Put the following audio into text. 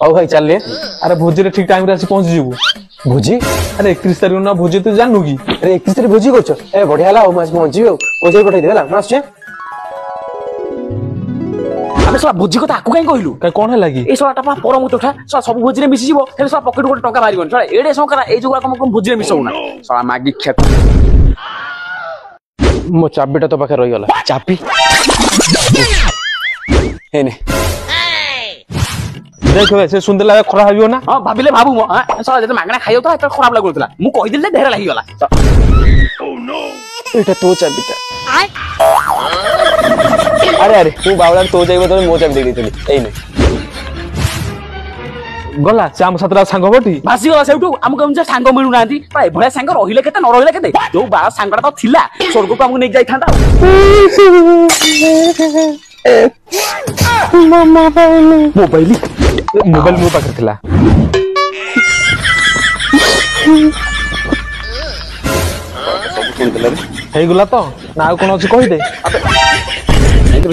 हौ भाई चल अरे भोजी ठीक टाइम रे पहुंच जीवु भोजी अरे 31 तारिख ना भोजी तू जानू की अरे 31 तारिख भोजी करछ ए बढ़िया हला आज पहुंच जीव पहुंचाई पठाई देला मास छे अबे साला भोजी को आकु काई कहलु काई कोन है लागी ए साला टा परम उठा साला सब भोजी रे मिसि जीवो हे साला पॉकेट को टका मारिबन साला एडे संकरा ए जोगा कम भोजी रे मिसौना साला मागी खेत मो चाबीटा तो पाखे रही गला चाबी हेने देख से सुंदर लगा खराब हबियो ना हां भाबिले भाबू मो साला जते मागना खाइयो तो एत खराब लागुतला मु कहि दिले ढेर लागि गला ओ नो एटा तो चाबीटा अरे अरे तू बावला तो जाइबो तो मो चाबी दे देली एई ने गला श्याम सतरा सांग बटी भासी गला सेउटू हमको हम सांग मिलु नांती प्राय भया सांग रहिले केते न रहिले केते जो बा सांगडा तो थिला स्वर्ग को हमको नै जाई थांदा मोबाइल मोबाइल मो पाकर थिला हे गुला तो ना कोन अछि कहि दे अबे नहीं तो